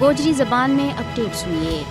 گوجری زبان میں اپڈیٹ سنیے۔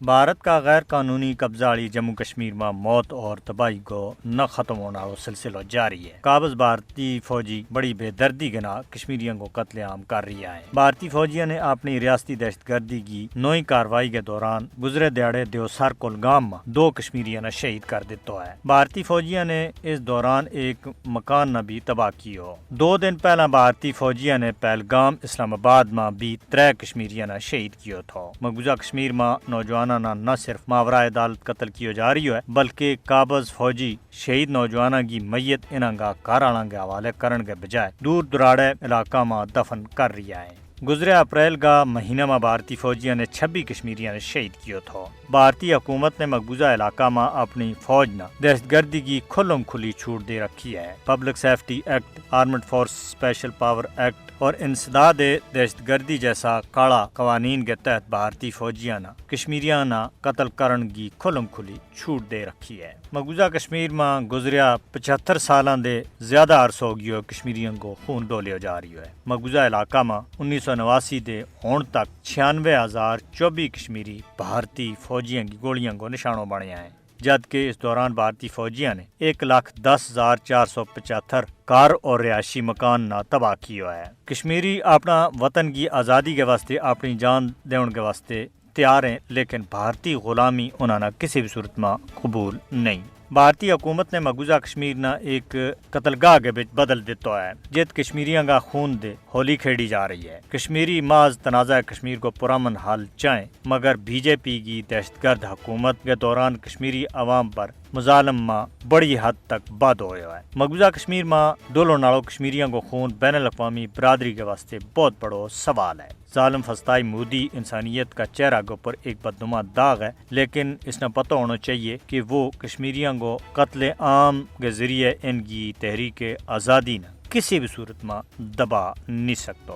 بھارت کا غیر قانونی قبضہ جموں کشمیر میں موت اور تباہی کو نہ ختم ہونا وہ سلسلہ جاری ہے۔ قابض بھارتی فوجی بڑی بے دردی کے نام کشمیریوں کو قتل عام کر رہا ہے۔ بھارتی فوجیوں نے اپنی ریاستی دہشت گردی کی نوئی کارروائی کے دوران گزرے دیہڑے دیوسر کولگام میں 2 کشمیریوں نے شہید کر دیتا ہے۔ بھارتی فوجیوں نے اس دوران ایک مکان نہ بھی تباہ کیا۔ 2 دن پہلے بھارتی فوجیوں نے پہلگام اسلام آباد میں بھی 3 کشمیریوں نے شہید کیا تھا۔ مقبوضہ کشمیر میں نوجوان نہ صرف ماورائے عدالت قتل کیا جا رہی ہے بلکہ قابض فوجی شہید نوجوانوں کی میت انہاں کارانہ کے حوالے کرنے کے بجائے دور دراڑے علاقہ میں دفن کر رہا ہے۔ گزرے اپریل کا مہینہ میں بھارتی فوجیوں نے 26 کشمیریوں نے شہید کیا تھا۔ بھارتی حکومت نے مقبوضہ علاقہ میں اپنی فوج نہ دہشت گردی کی کھلم کھلی چھوٹ دے رکھی ہے۔ Public safety act, armed force special power act اور انسداد دہشت گردی جیسا کڑا قوانین کے تحت بھارتی فوجیوں نے کشمیریوں نہ قتل کرنے کی کھلم کھلی چھوٹ دے رکھی ہے۔ مقبوضہ کشمیر میں گزریا 75 سالاں دے زیادہ عرصہ ہو گیا کشمیریوں کو خون ڈولیا جا رہی ہے۔ مقبوضہ علاقہ میں 1989 دے ہون تک 96,024 کشمیری بھارتی فوجیوں کی گولیاں کو نشانوں بنے ہیں، جبکہ اس دوران بھارتی فوجیوں نے 1,10,475 کار اور رہائشی مکان نہ تباہ کیا ہے۔ کشمیری اپنا وطن کی آزادی کے واسطے اپنی جان دینے کے واسطے تیار ہیں، لیکن بھارتی غلامی انہوں نے کسی بھی صورت میں قبول نہیں۔ بھارتی حکومت نے مقبوضہ کشمیر نہ ایک قتل گاہ کے بچ بدل دیتا ہے، جت کشمیریوں کا خون دے ہولی کھیڑی جا رہی ہے۔ کشمیری محض تنازع کشمیر کو پرامن حل چاہیں، مگر بی جے پی کی دہشت گرد حکومت کے دوران کشمیری عوام پر مظالم میں بڑی حد تک بد ہوا ہے۔ مقبوضہ کشمیر میں دولوں نالوں کشمیریوں کو خون بین الاقوامی برادری کے واسطے بہت بڑا سوال ہے۔ ظالم فسطائی مودی انسانیت کا چہرہ کے اوپر ایک بدنما داغ ہے، لیکن اس نے پتہ ہونا چاہیے کہ وہ کشمیریوں کو قتل عام کے ذریعے ان کی تحریک آزادی نہ کسی بھی صورت میں دبا نہیں سکتا۔